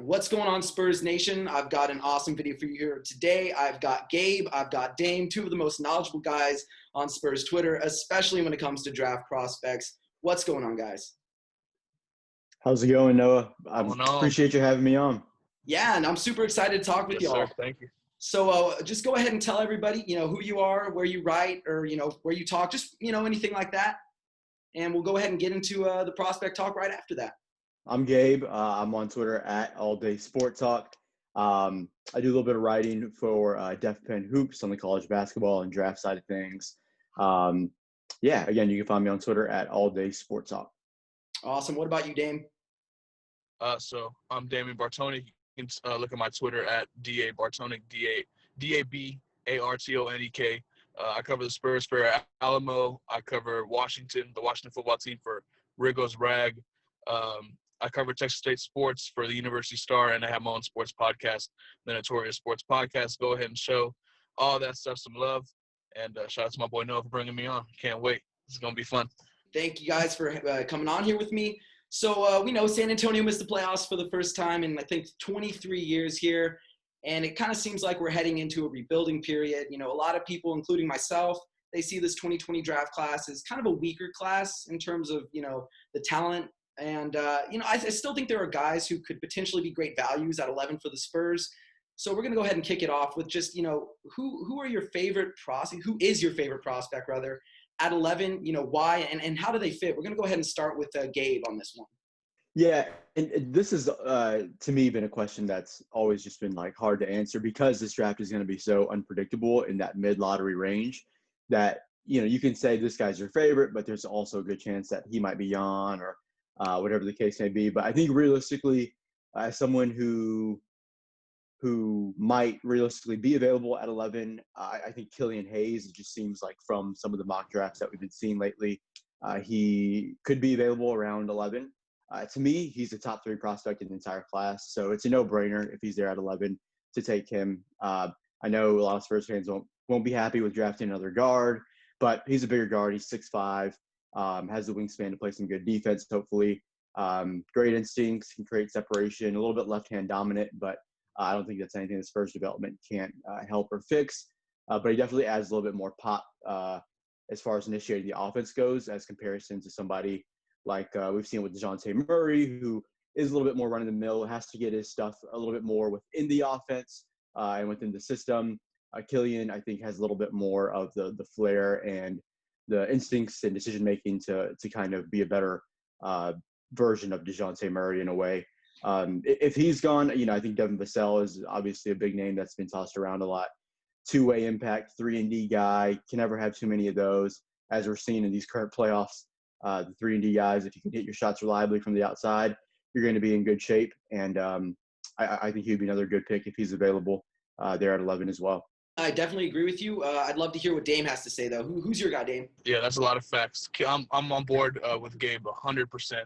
What's going on, Spurs Nation? I've got an awesome video for you here today. I've got Gabe, I've got Dame, two of the most knowledgeable guys on Spurs Twitter, especially when it comes to draft prospects. What's going on, guys? How's it going, Noah? I appreciate you having me on. Yeah, and I'm super excited to talk with y'all. Sir. Thank you. So just go ahead and tell everybody, who you are, where you write, or, where you talk, just, anything like that. And we'll go ahead and get into the prospect talk right after that. I'm Gabe. I'm on Twitter at All Day Sport Talk. I do a little bit of writing for Def Pen Hoops on the college basketball and draft side of things. Again, you can find me on Twitter at All Day Sport Talk. Awesome. What about you, Dame? So I'm Damian Bartonic. You can look at my Twitter at DA Bartonic, DABARTONEK. I cover the Spurs for Air Alamo. I cover the Washington football team for Rigo's Rag. I cover Texas State sports for the University Star, and I have my own sports podcast, the Notorious Sports Podcast. Go ahead and show all that stuff some love. And shout out to my boy Noah for bringing me on. Can't wait. It's going to be fun. Thank you guys for coming on here with me. So we know San Antonio missed the playoffs for the first time in, I think, 23 years here. And it kind of seems like we're heading into a rebuilding period. A lot of people, including myself, they see this 2020 draft class as kind of a weaker class in terms of, the talent. And, I still think there are guys who could potentially be great values at 11 for the Spurs. So we're going to go ahead and kick it off with just, who are your favorite prospect? Who is your favorite prospect, rather, at 11? Why and how do they fit? We're going to go ahead and start with Gabe on this one. Yeah, and this is, to me, been a question that's always just been, hard to answer because this draft is going to be so unpredictable in that mid-lottery range that, you can say this guy's your favorite, but there's also a good chance that he might be on or whatever the case may be. But I think realistically, as someone who might realistically be available at 11, I think Killian Hayes, it just seems like from some of the mock drafts that we've been seeing lately, he could be available around 11. To me, he's a top 3 prospect in the entire class, so it's a no-brainer if he's there at 11 to take him. I know a lot of Spurs fans won't be happy with drafting another guard, but he's a bigger guard. He's 6'5", has the wingspan to play some good defense, hopefully. Great instincts, can create separation, a little bit left-hand dominant, but I don't think that's anything the Spurs development can't help or fix. But he definitely adds a little bit more pop as far as initiating the offense goes as comparison to somebody like we've seen with DeJounte Murray, who is a little bit more run-of-the-mill, has to get his stuff a little bit more within the offense and within the system. Killian, I think, has a little bit more of the flair and the instincts and decision-making to kind of be a better version of DeJounte Murray in a way. If he's gone, I think Devin Vassell is obviously a big name that's been tossed around a lot. Two-way impact, 3-and-D guy, can never have too many of those, as we're seeing in these current playoffs. The 3-and-D guys, if you can hit your shots reliably from the outside, you're going to be in good shape. And I think he'd be another good pick if he's available there at 11 as well. I definitely agree with you. I'd love to hear what Dame has to say, though. Who's your guy, Dame? Yeah, that's a lot of facts. I'm on board with Gabe 100%.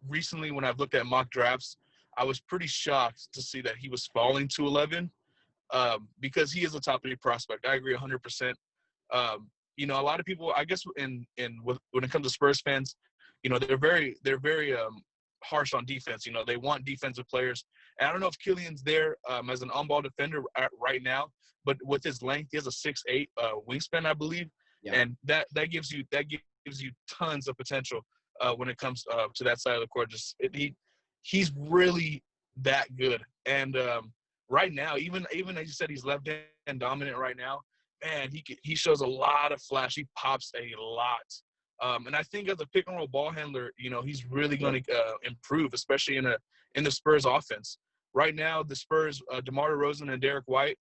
Recently, when I've looked at mock drafts, I was pretty shocked to see that he was falling to 11 because he is a top 3 prospect. I agree 100%. A lot of people, I guess, when it comes to Spurs fans, they're very harsh on defense. They want defensive players. And I don't know if Killian's there as an on-ball defender right now, but with his length, he has a 6'8" wingspan, I believe, and that gives you tons of potential when it comes to that side of the court. He's really that good. And right now, even as you said, he's left-hand dominant right now. Man, he shows a lot of flash. He pops a lot. And I think as a pick-and-roll ball handler, he's really going to improve, especially in the Spurs offense. Right now, the Spurs, DeMar DeRozan and Derek White,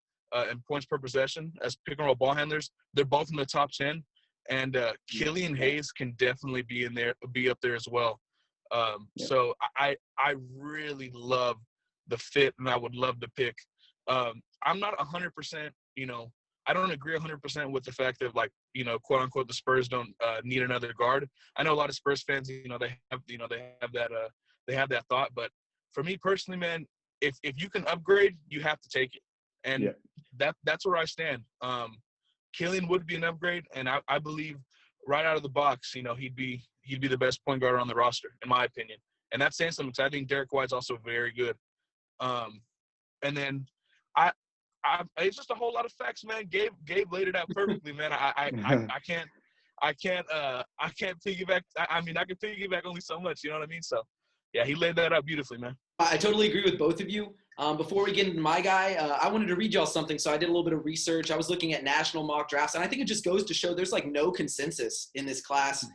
in points per possession as pick-and-roll ball handlers, they're both in the top 10. And Killian Hayes can definitely be up there as well. So I really love the fit, and I would love to pick. I'm not 100%, I don't agree 100% with the fact that, quote unquote, the Spurs don't need another guard. I know a lot of Spurs fans, they have that thought. But for me personally, man, if you can upgrade, you have to take it, and that's where I stand. Killian would be an upgrade, and I believe right out of the box, he'd be the best point guard on the roster, in my opinion. And that's saying something, because I think Derek White's also very good. And then I it's just a whole lot of facts, man. Gabe laid it out perfectly, man. I can't piggyback. I mean, I can piggyback only so much, you know what I mean? So, yeah, he laid that out beautifully, man. I totally agree with both of you. Before we get into my guy, I wanted to read y'all something, so I did a little bit of research. I was looking at national mock drafts, and I think it just goes to show there's like no consensus in this class.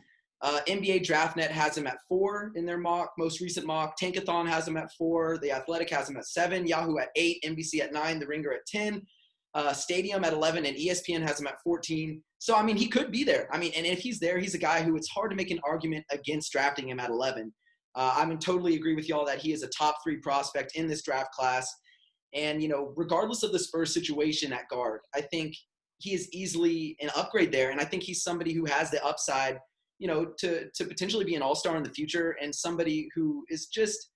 NBA DraftNet has him at 4 in their most recent mock. Tankathon has him at 4. The Athletic has him at 7. Yahoo at 8. NBC at 9. The Ringer at 10. Stadium at 11. And ESPN has him at 14. So, I mean, he could be there. I mean, and if he's there, he's a guy who it's hard to make an argument against drafting him at 11. I mean, totally agree with y'all that he is a top 3 prospect in this draft class. And, you know, regardless of the Spurs situation at guard, I think he is easily an upgrade there. And I think he's somebody who has the upside, you know, to potentially be an all-star in the future, and somebody who is just,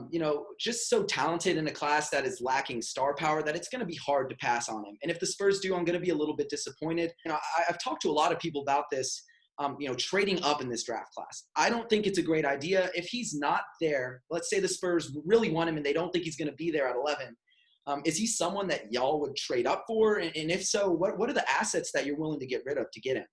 you know, just so talented in a class that is lacking star power that it's going to be hard to pass on him. And if the Spurs do, I'm going to be a little bit disappointed. You know, I've talked to a lot of people about this, you know, trading up in this draft class. I don't think it's a great idea. If he's not there, let's say the Spurs really want him and they don't think he's going to be there at 11. Is he someone that y'all would trade up for? And if so, what are the assets that you're willing to get rid of to get him?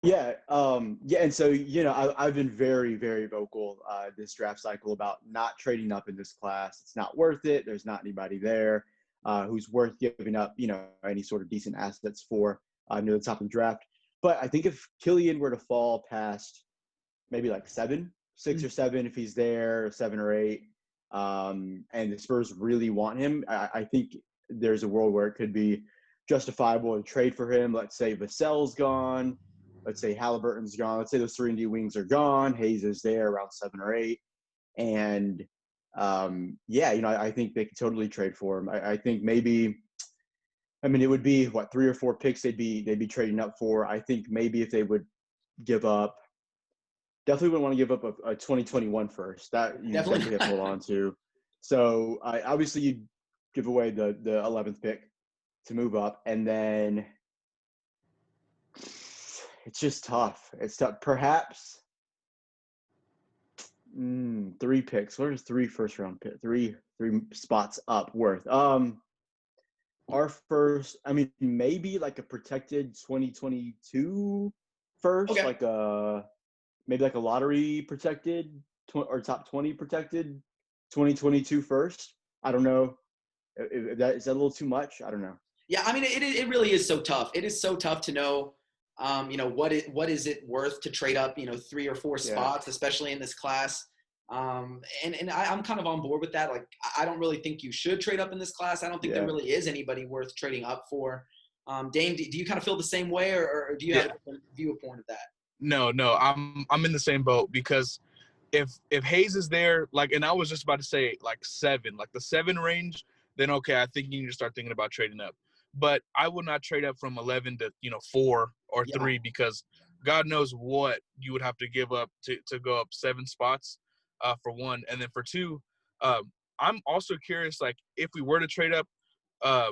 Yeah. And so, you know, I've been very, very vocal this draft cycle about not trading up in this class. It's not worth it. There's not anybody there who's worth giving up, you know, any sort of decent assets for near the top of the draft. But I think if Killian were to fall past maybe like 6 or 7, if he's there, 7 or 8, and the Spurs really want him, I think there's a world where it could be justifiable to trade for him. Let's say Vassell's gone. Let's say Halliburton's gone. Let's say those 3-and-D wings are gone. Hayes is there around 7 or 8. And, yeah, you know, I think they could totally trade for him. I think maybe – I mean, it would be, 3 or 4 picks they'd be trading up for. I think maybe if they would give up – definitely wouldn't want to give up a 2021 first. That you definitely have to hold on to. So, obviously, you'd give away the 11th pick to move up. And then – it's just tough. It's tough. Perhaps 3 picks. What is 3 first-round picks? 3 spots up worth? Our first, I mean, maybe like a protected 2022 first, Okay. maybe like a lottery protected or top 20 protected 2022 first. I don't know. Is that a little too much? I don't know. Yeah, I mean, it really is so tough. It is so tough to know. You know, what is it worth to trade up, you know, 3 or 4 spots, especially in this class. And I'm kind of on board with that. Like, I don't really think you should trade up in this class. I don't think there really is anybody worth trading up for. Dane, do you kind of feel the same way, or do you have a viewpoint of that? No, I'm in the same boat, because if Hayes is there, like, and I was just about to say like 7, like the 7 range, then okay, I think you need to start thinking about trading up. But I would not trade up from 11 to, you know, 4 or 3, because God knows what you would have to give up to go up 7 spots for 1. And then for 2, I'm also curious, like, if we were to trade up, I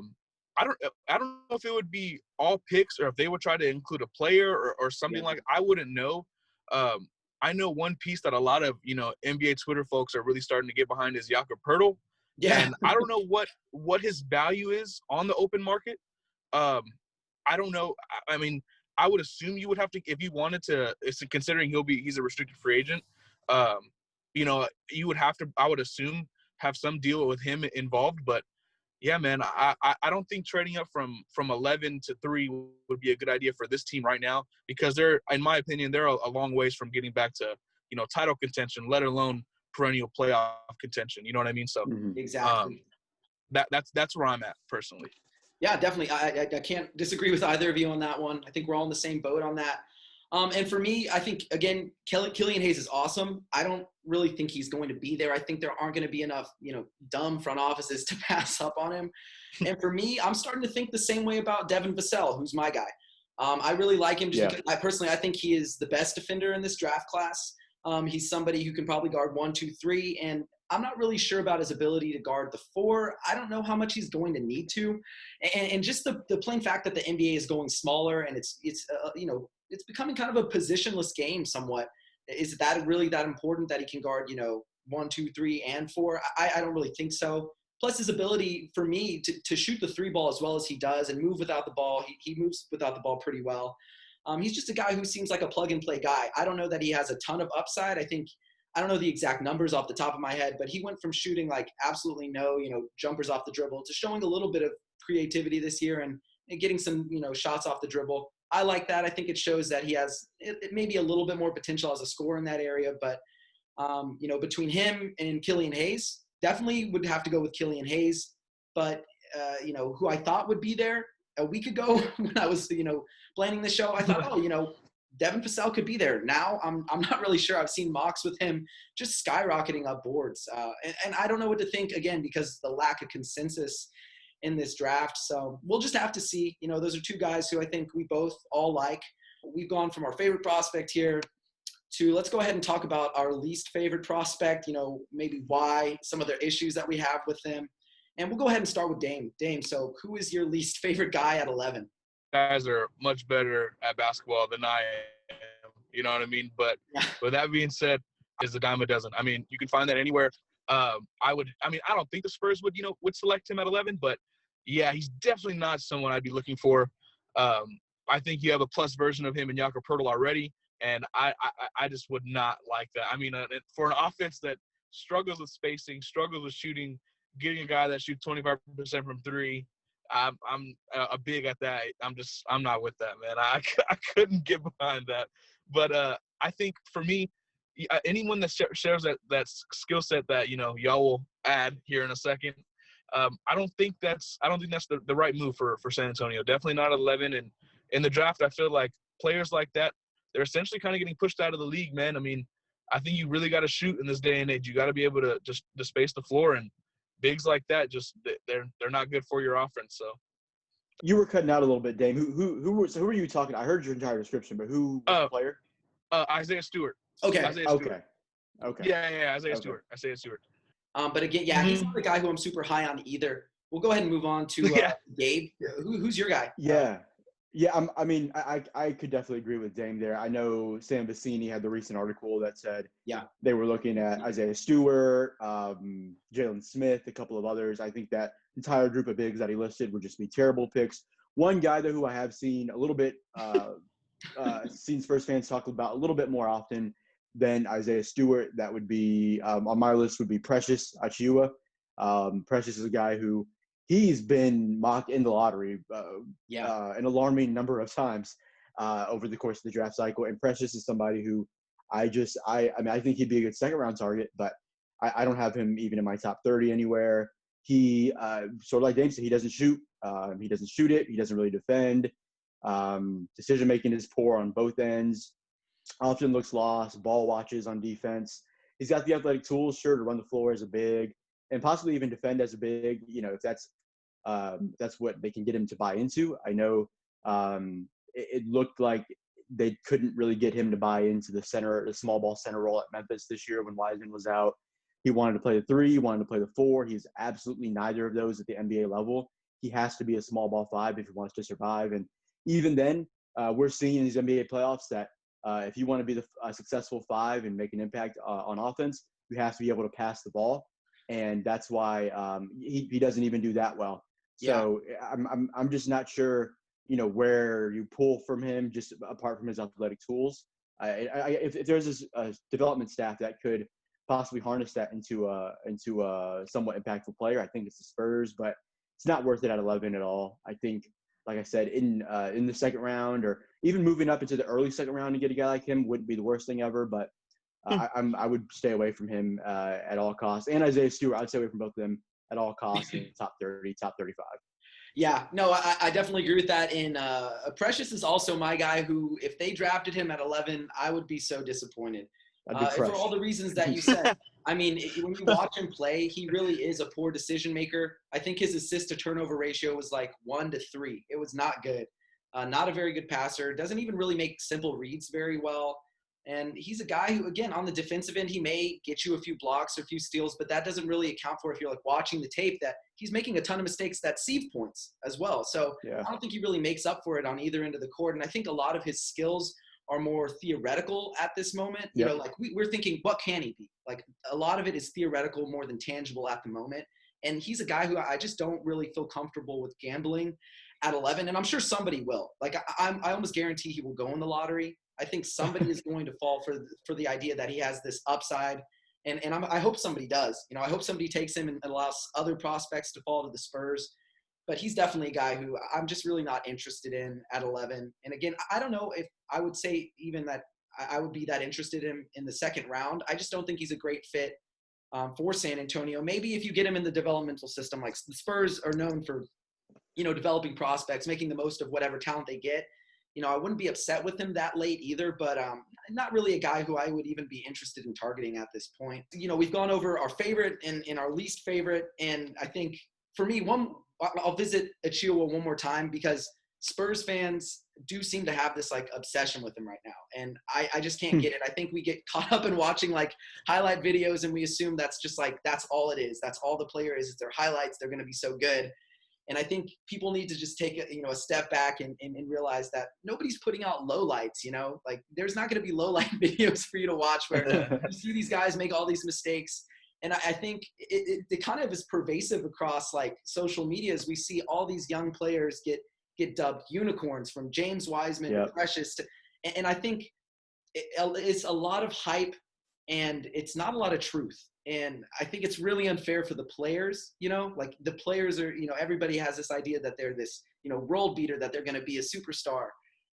don't know if it would be all picks or if they would try to include a player or something like. I wouldn't know. I know one piece that a lot of, you know, NBA Twitter folks are really starting to get behind is Jakob Poeltl. Yeah. And I don't know what his value is on the open market. I don't know. I mean, I would assume you would have to, if you wanted to, considering he's a restricted free agent, you know, you would have to, I would assume, have some deal with him involved. But yeah, man, I don't think trading up from 11 to 3 would be a good idea for this team right now, because they're, in my opinion, they're a long ways from getting back to, you know, title contention, let alone perennial playoff contention. You know what I mean? So Exactly. That's where I'm at personally. Yeah, definitely. I can't disagree with either of you on that one. I think we're all in the same boat on that. And for me, I think, again, Killian Hayes is awesome. I don't really think he's going to be there. I think there aren't going to be enough, you know, dumb front offices to pass up on him. And for me, I'm starting to think the same way about Devin Vassell, who's my guy. I really like him. Just because I think he is the best defender in this draft class. He's somebody who can probably guard 1, 2, 3, and I'm not really sure about his ability to guard the 4. I don't know how much he's going to need to, and just the plain fact that the NBA is going smaller and it's you know, it's becoming kind of a positionless game somewhat. Is that really that important that he can guard, you know, 1, 2, 3, and 4? I don't really think so. Plus his ability for me to shoot the 3 ball as well as he does and move without the ball. He moves without the ball pretty well. He's just a guy who seems like a plug and play guy. I don't know that he has a ton of upside. I don't know the exact numbers off the top of my head, but he went from shooting like absolutely no, jumpers off the dribble to showing a little bit of creativity this year and getting some, shots off the dribble. I like that. I think it shows that he has it maybe a little bit more potential as a scorer in that area, but between him and Killian Hayes, definitely would have to go with Killian Hayes, but who I thought would be there a week ago when I was, planning the show, I thought, Devin Vassell could be there. Now I'm not really sure. I've seen mocks with him just skyrocketing up boards. And I don't know what to think, again, because the lack of consensus in this draft. So we'll just have to see. Those are 2 guys who I think we both all like. We've gone from our favorite prospect here to let's go ahead and talk about our least favorite prospect, maybe why, some of the issues that we have with him. And we'll go ahead and start with Dame. Dame, so who is your least favorite guy at 11? Guys are much better at basketball than I am. You know what I mean? But with that being said, is a dime a dozen. I mean, you can find that anywhere. I don't think the Spurs would select him at 11, but yeah, he's definitely not someone I'd be looking for. I think you have a plus version of him in Jakob Poeltl already, and I just would not like that. I mean, for an offense that struggles with spacing, struggles with shooting, getting a guy that shoots 25% from 3, I'm a big at that. I'm not with that, man. I couldn't get behind that. But I think for me, anyone that shares that skill set that y'all will add here in a second, I don't think that's the right move for San Antonio. Definitely not 11. And in the draft, I feel like players like that, they're essentially kind of getting pushed out of the league, man. I mean, I think you really got to shoot in this day and age. You got to be able to just to space the floor, and bigs like that, just they're not good for your offense. So You were cutting out a little bit, Dame. Who were you talking? I heard your entire description, but who was the player? Isaiah Stewart. Okay. Isaiah Stewart. Okay. Yeah. Isaiah Stewart. But again, he's not the guy who I'm super high on either. We'll go ahead and move on to Gabe. Who's your guy? I could definitely agree with Dame there. I know Sam Vecini had the recent article that said they were looking at Isaiah Stewart, Jalen Smith, a couple of others. I think that entire group of bigs that he listed would just be terrible picks. One guy, though, who I have seen a little bit, seen Spurs fans talk about a little bit more often than Isaiah Stewart, that would be on my list would be Precious Achiuwa. Precious is a guy who he's been mocked in the lottery an alarming number of times over the course of the draft cycle. And Precious is somebody who I think he'd be a good second-round target, but I don't have him even in my top 30 anywhere. He sort of like Dame said, he doesn't shoot. He doesn't shoot it. He doesn't really defend. Decision-making is poor on both ends. Often looks lost. Ball watches on defense. He's got the athletic tools, sure, to run the floor as a big and possibly even defend as a big, if that's what they can get him to buy into. I know it looked like they couldn't really get him to buy into the small ball center role at Memphis this year when Wiseman was out. He wanted to play the 3, he wanted to play the 4. He's absolutely neither of those at the NBA level. He has to be a small ball 5 if he wants to survive. And even then, we're seeing in these NBA playoffs that if you want to be a successful 5 and make an impact on offense, you have to be able to pass the ball. And that's why he doesn't even do that well. So I'm just not sure, where you pull from him, just apart from his athletic tools. If there's a development staff that could possibly harness that into a somewhat impactful player, I think it's the Spurs, but it's not worth it at 11 at all. I think, like I said, in the second round or even moving up into the early second round to get a guy like him wouldn't be the worst thing ever, but I would stay away from him at all costs. And Isaiah Stewart, I'd stay away from both of them at all costs in top 30, top 35. Yeah, no, I definitely agree with that. And Precious is also my guy who, if they drafted him at 11, I would be so disappointed. For all the reasons that you said. I mean, when you watch him play, he really is a poor decision maker. I think his assist to turnover ratio was like 1 to 3. It was not good. Not a very good passer. Doesn't even really make simple reads very well. And he's a guy who, again, on the defensive end, he may get you a few blocks or a few steals, but that doesn't really account for, if you're like watching the tape, that he's making a ton of mistakes that sieve points as well. So I don't think he really makes up for it on either end of the court. And I think a lot of his skills are more theoretical at this moment. You Yep. know, like we're thinking, what can he be? Like a lot of it is theoretical more than tangible at the moment. And he's a guy who I just don't really feel comfortable with gambling at 11. And I'm sure somebody will. Like I almost guarantee he will go in the lottery. I think somebody is going to fall for the idea that he has this upside. And I hope somebody does. You know, I hope somebody takes him and allows other prospects to fall to the Spurs. But he's definitely a guy who I'm just really not interested in at 11. And again, I don't know if I would say even that I would be that interested in the second round. I just don't think he's a great fit for San Antonio. Maybe if you get him in the developmental system, like the Spurs are known for, you know, developing prospects, making the most of whatever talent they get. You know, I wouldn't be upset with him that late either, but not really a guy who I would even be interested in targeting at this point. You know, we've gone over our favorite and our least favorite. And I think for me, I'll visit Achiuwa one more time because Spurs fans do seem to have this like obsession with him right now. And I just can't get it. I think we get caught up in watching like highlight videos and we assume that's just like, that's all it is. That's all the player is. It's their highlights. They're going to be so good. And I think people need to just take a step back and realize that nobody's putting out lowlights, you know, like there's not going to be lowlight videos for you to watch where you see these guys make all these mistakes. And I think it kind of is pervasive across like social media as we see all these young players get dubbed unicorns, from James Wiseman to Precious. And I think it's a lot of hype and it's not a lot of truth. And I think it's really unfair for the players, you know, like the players are, you know, everybody has this idea that they're this, you know, world beater, that they're going to be a superstar.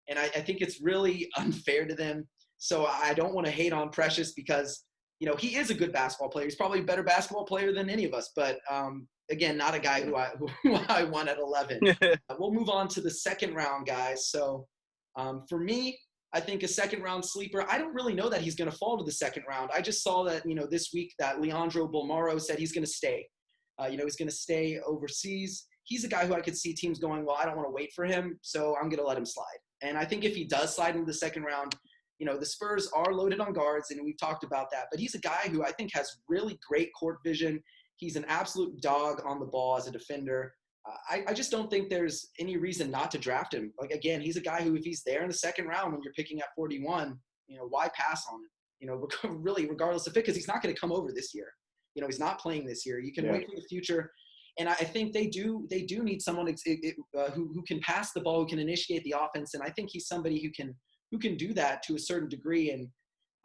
And I think it's really unfair to them. So I don't want to hate on Precious because, you know, he is a good basketball player. He's probably a better basketball player than any of us. But again, not a guy who I want at 11. We'll move on to the second round, guys. So for me, I think a second round sleeper. I don't really know that he's going to fall to the second round. I just saw that, you know, this week that Leandro Bolmaro said he's going to stay. You know, he's going to stay overseas. He's a guy who I could see teams going, well, I don't want to wait for him, so I'm going to let him slide. And I think if he does slide into the second round, you know, the Spurs are loaded on guards, and we've talked about that. But he's a guy who I think has really great court vision. He's an absolute dog on the ball as a defender. I just don't think there's any reason not to draft him. Like, again, he's a guy who, if he's there in the second round when you're picking at 41, you know, why pass on him? You know, really, regardless of fit, because he's not going to come over this year. You know, he's not playing this year. You can wait for the future. And I think they do need someone who can pass the ball, who can initiate the offense. And I think he's somebody who can do that to a certain degree. And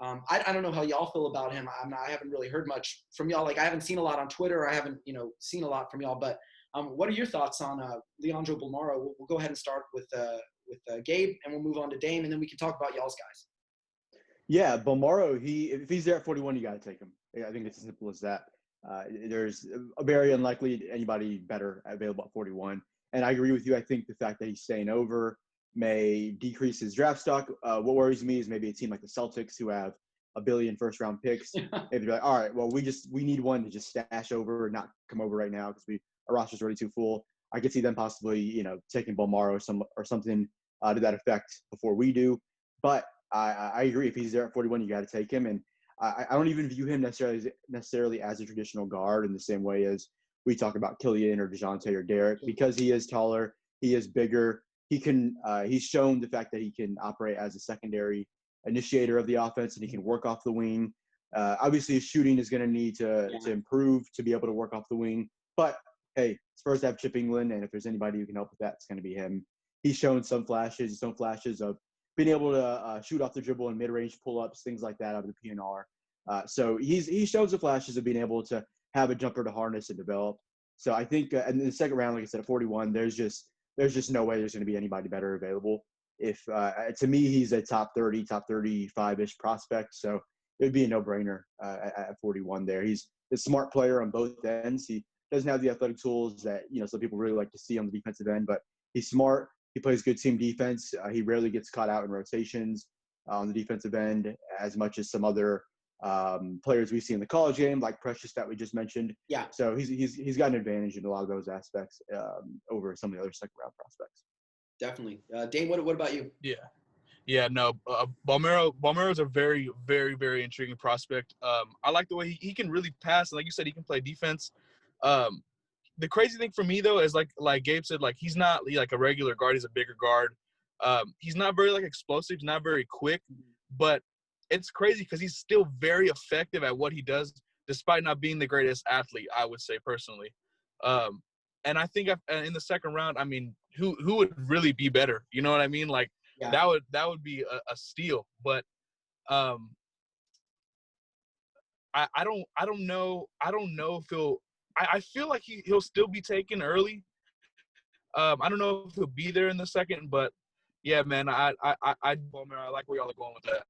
I don't know how y'all feel about him. I haven't really heard much from y'all. Like, I haven't seen a lot on Twitter. I haven't, you know, seen a lot from y'all. But what are your thoughts on Leandro Bolmaro? We'll go ahead and start with Gabe, and we'll move on to Dame, and then we can talk about y'all's guys. Yeah, Bolmaro, if he's there at 41, you got to take him. I think it's as simple as that. There's a very unlikely anybody better available at 41. And I agree with you. I think the fact that he's staying over may decrease his draft stock. What worries me is maybe a team like the Celtics, who have $1 billion first-round picks. Maybe be like, all right, well, we need one to just stash over, not come over right now because our roster's already too full. I could see them possibly, you know, taking Bolmaro or something to that effect before we do. But I agree. If he's there at 41, you got to take him. And I don't even view him necessarily as a traditional guard in the same way as we talk about Killian or DeJounte or Derek, because he is taller, he is bigger. He's shown the fact that he can operate as a secondary initiator of the offense, and he can work off the wing. Obviously, his shooting is going to need to improve to be able to work off the wing. But hey, Spurs have Chip England, and if there's anybody who can help with that, it's going to be him. He's shown some flashes of being able to shoot off the dribble and mid-range pull-ups, things like that out of the PNR. So he shows the flashes of being able to have a jumper to harness and develop. So I think in the second round, like I said, at 41, there's just no way there's going to be anybody better available. If to me, he's a top 35-ish prospect. So it would be a no-brainer at 41 there. He's a smart player on both ends. He doesn't have the athletic tools that, you know, some people really like to see on the defensive end, but he's smart. He plays good team defense. He rarely gets caught out in rotations on the defensive end as much as some other players we see in the college game, like Precious that we just mentioned. Yeah. So he's got an advantage in a lot of those aspects over some of the other second round prospects. Definitely. Dane, what about you? Yeah, no, Bolmaro is a very, very, very intriguing prospect. I like the way he can really pass. Like you said, he can play defense. The crazy thing for me, though, is like Gabe said, like he's not like a regular guard. He's a bigger guard. He's not very explosive, he's not very quick, but it's crazy because he's still very effective at what he does, despite not being the greatest athlete, I would say personally. And I think in the second round, I mean, who would really be better? You know what I mean? Yeah. That would be a steal. But I don't know if I feel like he'll still be taken early. I don't know if he'll be there in the second, but yeah, man, I like where y'all are going with that.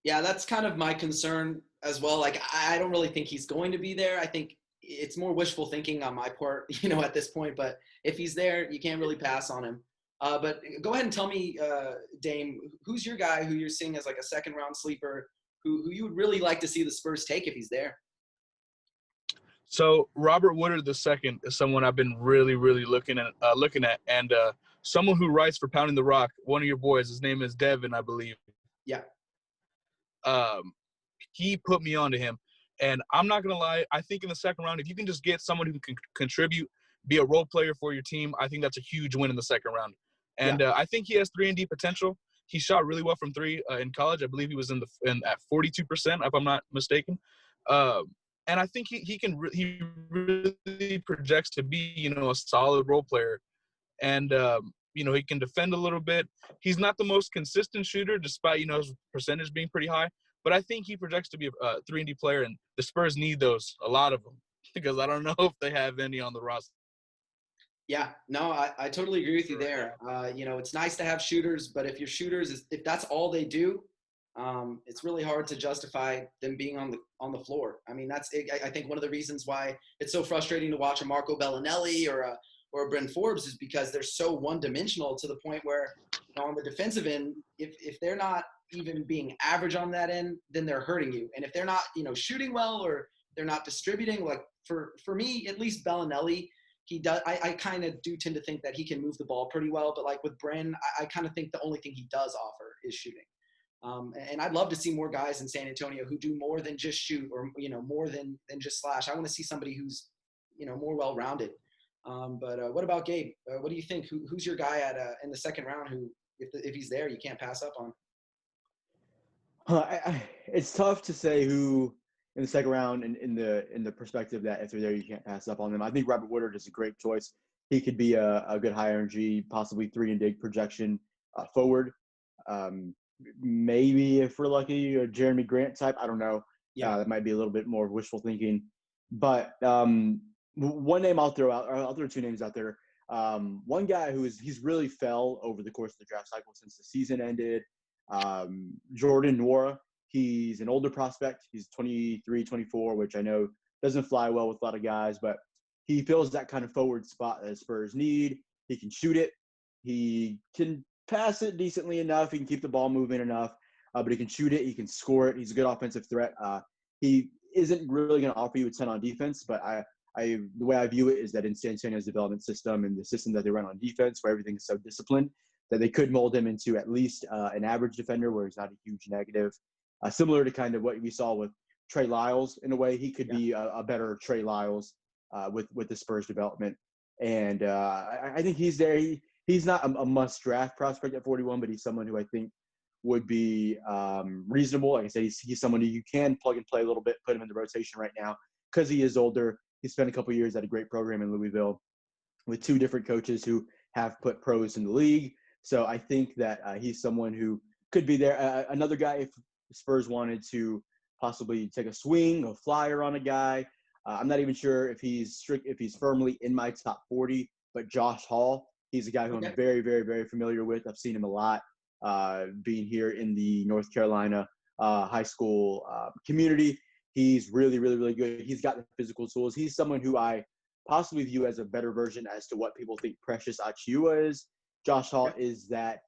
Yeah, that's kind of my concern as well. Like, I don't really think he's going to be there. I think it's more wishful thinking on my part, at this point. But if he's there, you can't really pass on him. But go ahead and tell me, Dame, who's your guy who you're seeing as a second round sleeper, who you would really like to see the Spurs take if he's there? So Robert Woodard II is someone I've been really, really looking at, and someone who writes for Pounding the Rock. One of your boys, his name is Devin, I believe. Yeah. He put me onto him, and I'm not gonna lie. I think in the second round, if you can just get someone who can contribute, be a role player for your team, I think that's a huge win in the second round. And I think he has 3-and-D potential. He shot really well from three in college. I believe he was at 42%, if I'm not mistaken. And I think he really projects to be, a solid role player. And, he can defend a little bit. He's not the most consistent shooter, despite, his percentage being pretty high. But I think he projects to be a 3-and-D player, and the Spurs need those, a lot of them, because I don't know if they have any on the roster. Yeah, no, I totally agree with you there. It's nice to have shooters, but if your shooters, if that's all they do, it's really hard to justify them being on the floor. I mean, I think one of the reasons why it's so frustrating to watch a Marco Bellinelli or a Bryn Forbes is because they're so one-dimensional to the point where, on the defensive end, if they're not even being average on that end, then they're hurting you. And if they're not, shooting well, or they're not distributing, like for me, at least Bellinelli, he does. I kind of do tend to think that he can move the ball pretty well, but with Bryn, I kind of think the only thing he does offer is shooting. And I'd love to see more guys in San Antonio who do more than just shoot, or more than just slash. I want to see somebody who's more well-rounded. But what about Gabe? What do you think? Who's your guy in the second round who, if he's there, you can't pass up on? It's tough to say who in the second round, and in the perspective that if they're there, you can't pass up on them. I think Robert Woodard is a great choice. He could be a good high energy, possibly 3-and-D projection forward. Maybe if we're lucky, a Jeremy Grant type. I don't know. Yeah, that might be a little bit more wishful thinking. But one name I'll throw out, or I'll throw two names out there. One guy he's really fell over the course of the draft cycle since the season ended. Jordan Nwora. He's an older prospect. He's 23, 24, which I know doesn't fly well with a lot of guys, but he fills that kind of forward spot that Spurs need. He can shoot it. He can pass it decently enough. He can keep the ball moving enough, but he can shoot it. He can score it. He's a good offensive threat. He isn't really going to offer you a ton on defense, but the way I view it is that in San Antonio's development system and the system that they run on defense, where everything is so disciplined, that they could mold him into at least an average defender where he's not a huge negative. Similar to kind of what we saw with Trey Lyles, in a way, he could be a better Trey Lyles with the Spurs development. And I think he's there. He's not a must-draft prospect at 41, but he's someone who I think would be reasonable. Like I said, he's someone who you can plug and play a little bit, put him in the rotation right now because he is older. He spent a couple years at a great program in Louisville with two different coaches who have put pros in the league. So I think that he's someone who could be there. Another guy, if the Spurs wanted to possibly take a swing, a flyer on a guy, I'm not even sure if he's firmly in my top 40, but Josh Hall, he's a guy who I'm very, very, very familiar with. I've seen him a lot being here in the North Carolina high school community. He's really, really, really good. He's got the physical tools. He's someone who I possibly view as a better version as to what people think Precious Achiuwa is. Josh Hall is that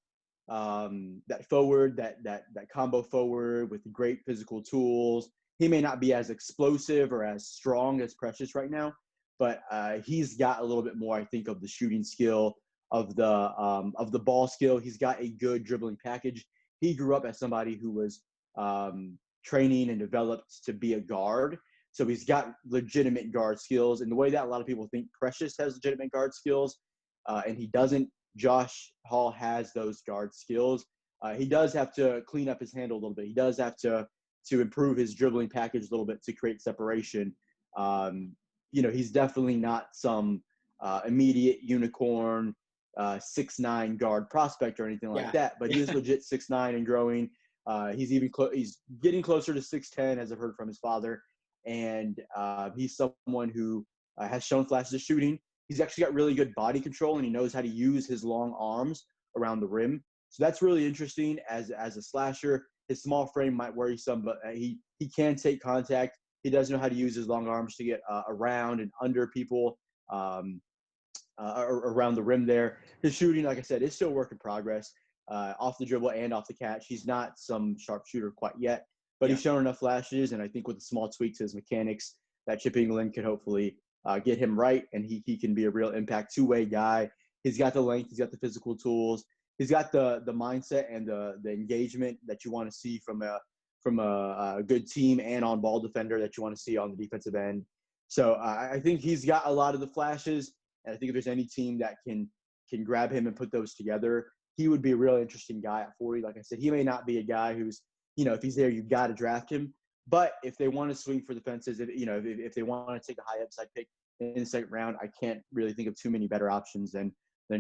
forward, that combo forward with great physical tools. He may not be as explosive or as strong as Precious right now, but he's got a little bit more, I think, of the shooting skill, of the ball skill. He's got a good dribbling package. He grew up as somebody who was training and developed to be a guard. So he's got legitimate guard skills. And the way that a lot of people think Precious has legitimate guard skills, and he doesn't, Josh Hall has those guard skills. He does have to clean up his handle a little bit. He does have to improve his dribbling package a little bit to create separation. He's definitely not some immediate unicorn 6'9" guard prospect or anything like that, but he is legit 6'9" and growing. He's he's getting closer to 6'10", as I've heard from his father, and he's someone who has shown flashes of shooting. He's actually got really good body control, and he knows how to use his long arms around the rim. So that's really interesting as a slasher. His small frame might worry some, but he can take contact. He does know how to use his long arms to get around and under people around the rim there. His shooting, like I said, is still a work in progress. Off the dribble and off the catch. He's not some sharp shooter quite yet, but he's shown enough flashes, and I think with a small tweak to his mechanics, that Chip England could hopefully get him right, and he can be a real impact two-way guy. He's got the length, he's got the physical tools, he's got the mindset and the engagement that you want to see from a good team and on-ball defender that you want to see on the defensive end. So I think he's got a lot of the flashes, and I think if there's any team that can grab him and put those together, he would be a really interesting guy at 40. Like I said, he may not be a guy who's, if he's there, you've got to draft him. But if they want to swing for the fences, if they want to take a high upside pick in the second round, I can't really think of too many better options than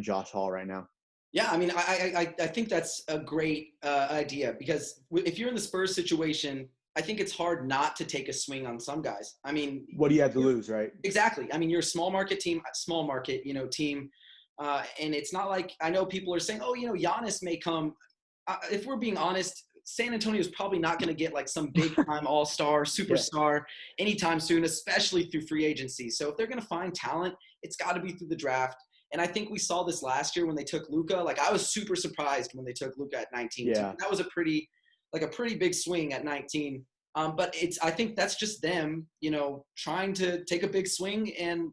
Josh Hall right now. Yeah, I mean, I think that's a great idea, because if you're in the Spurs situation, I think it's hard not to take a swing on some guys. I mean, what do you have to lose, right? Exactly. I mean, you're a team, and it's not like, I know people are saying, oh, Giannis may come. If we're being honest, San Antonio is probably not going to get like some big time all-star superstar anytime soon, especially through free agency. So if they're going to find talent, it's got to be through the draft. And I think we saw this last year when they took Luka. Like, I was super surprised when they took Luka at 19. Yeah. That was a pretty big swing at 19. But I think that's just them, trying to take a big swing, and,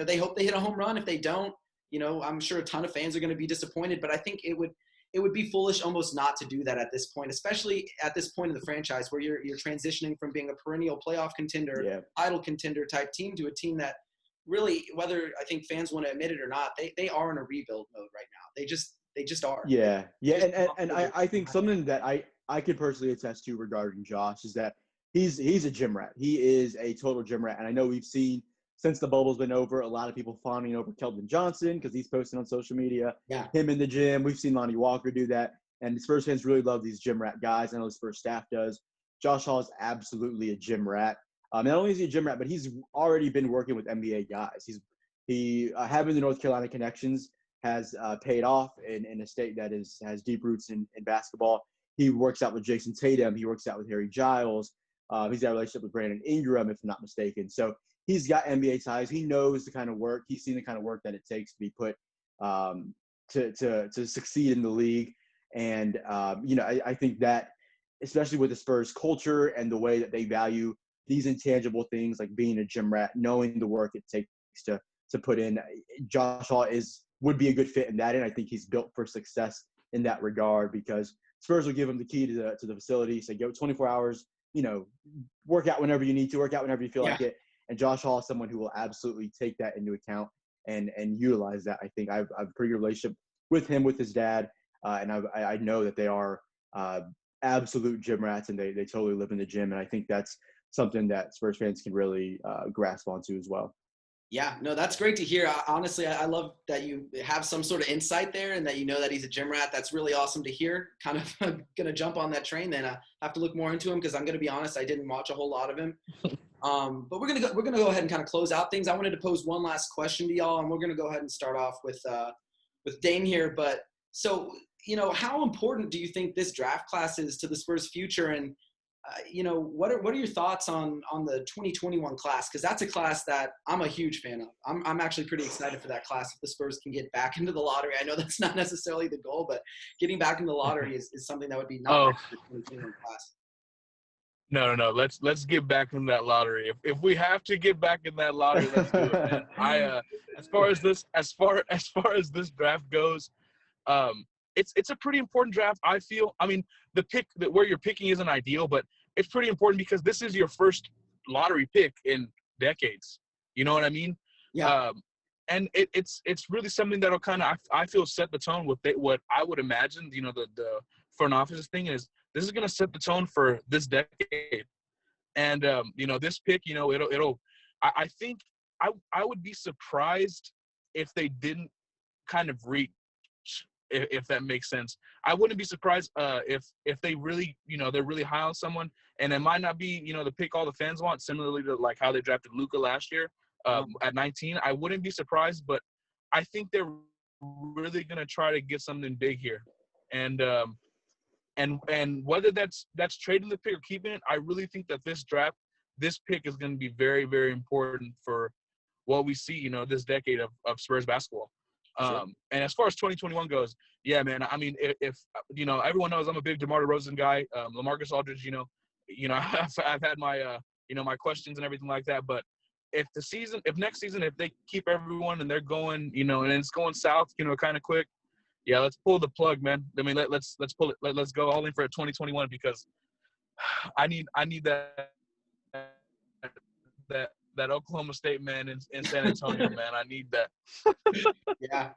they hope they hit a home run. If they don't, I'm sure a ton of fans are going to be disappointed, but I think it would be foolish almost not to do that at this point, especially at this point in the franchise where you're transitioning from being a perennial playoff contender, title contender type team to a team that really, whether I think fans want to admit it or not, they are in a rebuild mode right now. They just are. Yeah. Yeah. And I think something that I could personally attest to regarding Josh is that he's a gym rat. He is a total gym rat. And I know we've seen, since the bubble's been over, a lot of people fawning over Keldon Johnson because he's posting on social media. Yeah. Him in the gym. We've seen Lonnie Walker do that. And the Spurs fans really love these gym rat guys. I know the Spurs staff does. Josh Hall is absolutely a gym rat. Not only is he a gym rat, but he's already been working with NBA guys. He having the North Carolina connections has paid off in a state that has deep roots in basketball. He works out with Jason Tatum. He works out with Harry Giles. He's got a relationship with Brandon Ingram, if I'm not mistaken. So he's got NBA ties. He knows the kind of work. He's seen the kind of work that it takes to be put to succeed in the league. And I think that, especially with the Spurs culture and the way that they value these intangible things like being a gym rat, knowing the work it takes to put in, Josh Hall would be a good fit in that. And I think he's built for success in that regard, because Spurs will give him the key to the facility. Say, go 24 hours, work out whenever you need to, work out whenever you feel like it. And Josh Hall is someone who will absolutely take that into account and utilize that. I think I have a pretty good relationship with him, with his dad. And I know that they are absolute gym rats, and they totally live in the gym. And I think that's something that Spurs fans can really grasp onto as well. Yeah, no, that's great to hear. Honestly, I love that you have some sort of insight there, and that you know that he's a gym rat. That's really awesome to hear. Kind of going to jump on that train then. I have to look more into him, because I'm going to be honest, I didn't watch a whole lot of him. But we're going to go ahead and kind of close out things. I wanted to pose one last question to y'all, and we're going to go ahead and start off with Dane here. But so, how important do you think this draft class is to the Spurs' future? And what are your thoughts on the 2021 class? Because that's a class that I'm a huge fan of. I'm actually pretty excited for that class if the Spurs can get back into the lottery. I know that's not necessarily the goal, but getting back in the lottery is something that would be nice for the 2021 class. No. Let's get back in that lottery. If we have to get back in that lottery, let's do it, man. As far as this draft goes, it's a pretty important draft, I feel. I mean, the pick where you're picking isn't ideal, but it's pretty important because this is your first lottery pick in decades. You know what I mean? Yeah. and it's really something that'll kind of I feel set the tone with what I would imagine. The front office thing is this is going to set the tone for this decade. And this pick, it'll. I think I would be surprised if they didn't kind of reach, if that makes sense. I wouldn't be surprised if they really, they're really high on someone, and it might not be, the pick all the fans want, similarly to like how they drafted Luka last year at 19. I wouldn't be surprised, but I think they're really going to try to get something big here. And whether that's trading the pick or keeping it, I really think that this pick is going to be very, very important for what we see, this decade of Spurs basketball. Sure. And as far as 2021 goes, yeah, man. I mean, if everyone knows I'm a big DeMar DeRozan guy. LaMarcus Aldridge, I've had my my questions and everything like that. But if next season, if they keep everyone and they're going, and it's going south, kind of quick, yeah, let's pull the plug, man. I mean, let's pull it. Let's go all in for 2021 because I need that Oklahoma State man in San Antonio, man. I need that. Yeah.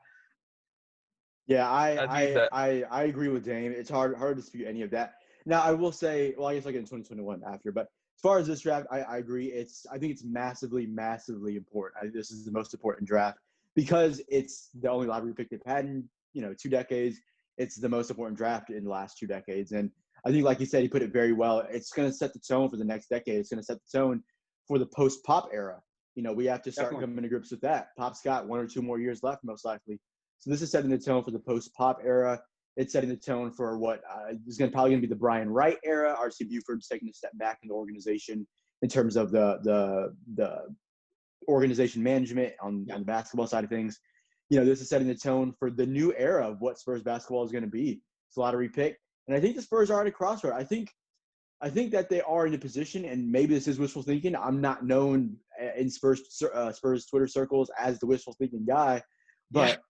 Yeah, I I agree with Dame. It's hard to dispute any of that. Now, I will say, well, I guess I'll get in 2021 after, but as far as this draft, I agree. I think it's massively, massively important. This is the most important draft because it's the only lottery pick they've had in 2 decades. It's the most important draft in the last 2 decades, and I think, like you said, he put it very well. It's going to set the tone for the next decade. It's going to set the tone for the post-Pop era. We have to start coming to grips with that. Pop's got 1 or 2 more years left, most likely. So this is setting the tone for the post-Pop era. It's setting the tone for what is probably going to be the Brian Wright era. R.C. Buford's taking a step back in the organization in terms of the organization management on the basketball side of things. This is setting the tone for the new era of what Spurs basketball is going to be. It's a lottery pick. And I think the Spurs are at a crossroad. I think that they are in a position, and maybe this is wishful thinking. I'm not known in Spurs Twitter circles as the wishful thinking guy, but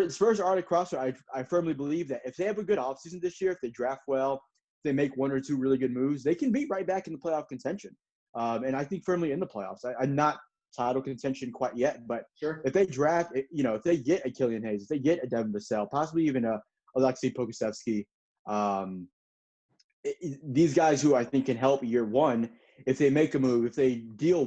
Spurs are at a crossroad. I firmly believe that if they have a good offseason this year, if they draft well, if they make 1 or 2 really good moves, they can be right back in the playoff contention. And I think firmly in the playoffs. I'm not title contention quite yet, but sure. If they draft, if they get a Killian Hayes, if they get a Devin Vassell, possibly even a Alexei Pokusevsky, these guys who I think can help year one, if they make a move, if they deal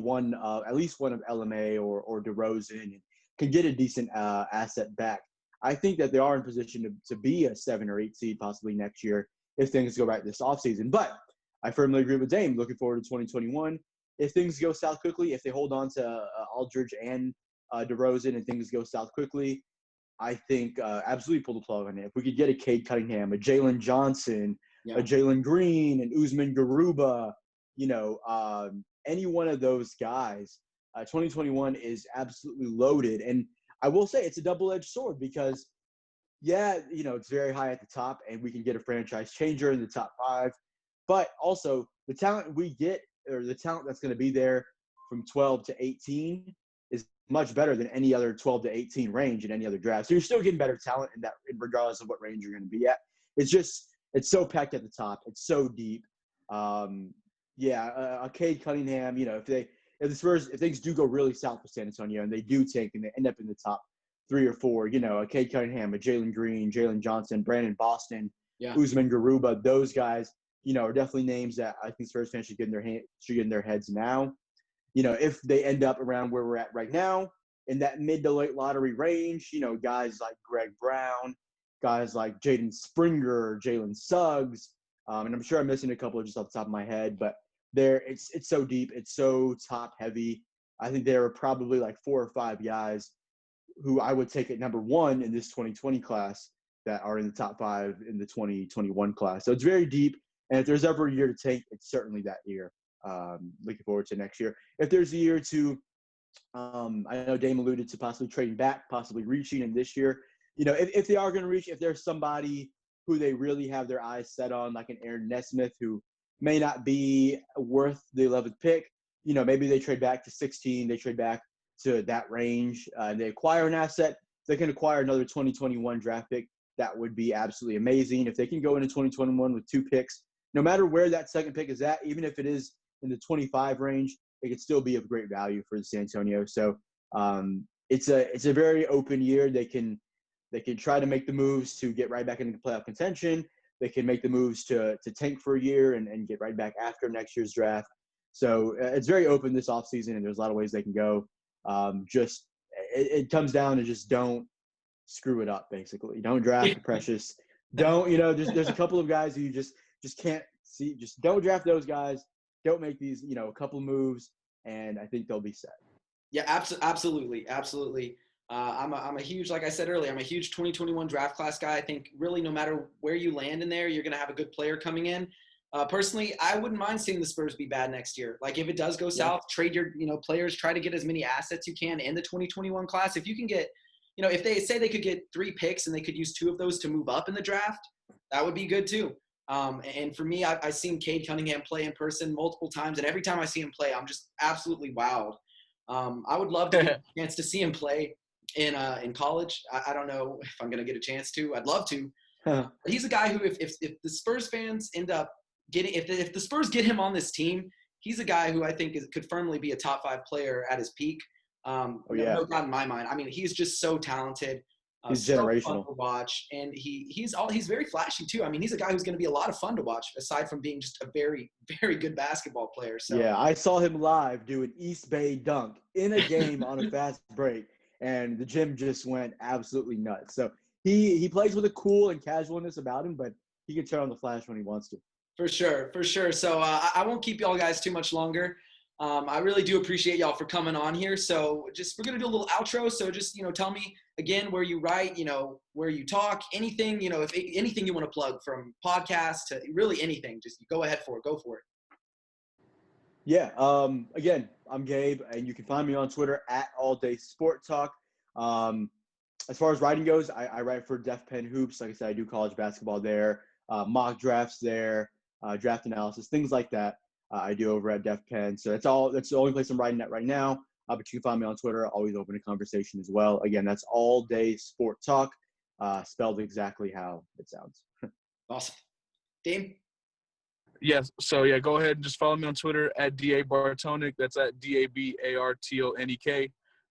at least one of LMA or DeRozan and can get a decent asset back, I think that they are in position to be a 7 or 8 seed possibly next year if things go right this offseason. But I firmly agree with Dame. Looking forward to 2021. If things go south quickly, if they hold on to Aldridge and DeRozan and things go south quickly, I think absolutely pull the plug on it. If we could get a Cade Cunningham, a Jalen Johnson, a Jalen Green, an Usman Garuba, any one of those guys, 2021 is absolutely loaded. And I will say it's a double-edged sword because, it's very high at the top and we can get a franchise changer in the top 5. But also the talent we get, or the talent that's going to be there from 12 to 18 is much better than any other 12 to 18 range in any other draft. So you're still getting better talent regardless of what range you're going to be at. It's so packed at the top. It's so deep. A Cade Cunningham, if things do go really south for San Antonio and they do tank and they end up in the top 3 or 4, a Cade Cunningham, a Jalen Green, Jalen Johnson, Brandon Boston, Usman Garuba, those guys, are definitely names that I think Spurs fans should get in their heads now. If they end up around where we're at right now, in that mid to late lottery range, guys like Greg Brown, guys like Jaden Springer, Jalen Suggs, and I'm sure I'm missing a couple just off the top of my head, but it's so deep, it's so top heavy. I think there are probably like 4 or 5 guys who I would take at number 1 in this 2020 class that are in the top 5 in the 2021 class. So it's very deep. And if there's ever a year to take, it's certainly that year. Looking forward to next year. If there's a year to, I know Dame alluded to possibly trading back, possibly reaching in this year. If they are going to reach, if there's somebody who they really have their eyes set on, like an Aaron Nesmith, who may not be worth the 11th pick, maybe they trade back to 16, they trade back to that range, and they acquire an asset. They can acquire another 2021 draft pick. That would be absolutely amazing. If they can go into 2021 with 2 picks, no matter where that second pick is at, even if it is in the 25 range, it could still be of great value for San Antonio. So It's a very open year. They can try to make the moves to get right back into playoff contention. They can make the moves to tank for a year and get right back after next year's draft. So it's very open this offseason, and there's a lot of ways they can go. It comes down to just don't screw it up, basically. Don't draft Precious. Don't, there's a couple of guys who you just can't see. Just don't draft those guys. Don't make these, a couple of moves, and I think they'll be set. Yeah, absolutely. I'm a huge, like I said earlier, I'm a huge 2021 draft class guy. I think really no matter where you land in there, you're going to have a good player coming in. Personally, I wouldn't mind seeing the Spurs be bad next year. Like if it does go south, trade your, players, try to get as many assets you can in the 2021 class. If you can get, if they say they could get 3 picks and they could use 2 of those to move up in the draft, that would be good too. And for me, I've seen Cade Cunningham play in person multiple times, and every time I see him play, I'm just absolutely wowed. I would love to get a chance to see him play in college. I don't know if I'm going to get a chance to. I'd love to. But he's a guy who, if the Spurs fans end up getting, if the Spurs get him on this team, he's a guy who I think could firmly be a top 5 player at his peak. No doubt in my mind. I mean, he's just so talented. He's so generational fun to watch, and he's very flashy too. I mean, he's a guy who's going to be a lot of fun to watch, aside from being just a very, very good basketball player. So yeah, I saw him live do an East Bay dunk in a game on a fast break, and the gym just went absolutely nuts. So he plays with a cool and casualness about him, but he can turn on the flash when he wants to. For sure. So I won't keep y'all guys too much longer. I really do appreciate y'all for coming on here. So we're going to do a little outro. So just, tell me again where you write, where you talk, anything, if anything you want to plug, from podcasts to really anything, just go ahead for it. Go for it. Yeah. Again, I'm Gabe, and you can find me on Twitter at AllDaySportTalk. As far as writing goes, I write for Def Pen Hoops. Like I said, I do college basketball there, mock drafts there, draft analysis, things like that. I do over at Def Pen. So that's the only place I'm writing at right now. But you can find me on Twitter. Always open to conversation as well. Again, that's All Day Sport Talk, spelled exactly how it sounds. Awesome. Dame? Yes. So, go ahead and just follow me on Twitter at DA Bartonek. That's at DABARTONEK.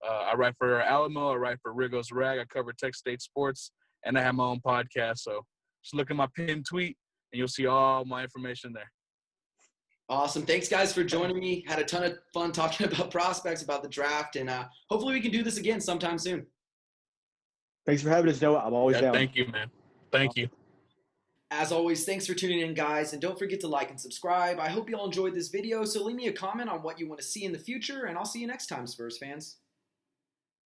I write for Air Alamo. I write for Rigos Rag. I cover Tech State sports, and I have my own podcast. So just look at my pinned tweet, and you'll see all my information there. Awesome. Thanks, guys, for joining me. Had a ton of fun talking about prospects, about the draft, and hopefully we can do this again sometime soon. Thanks for having us, Noah. I'm always down. Thank you, man. Thank you. As always, thanks for tuning in, guys, and don't forget to like and subscribe. I hope you all enjoyed this video, so leave me a comment on what you want to see in the future, and I'll see you next time, Spurs fans.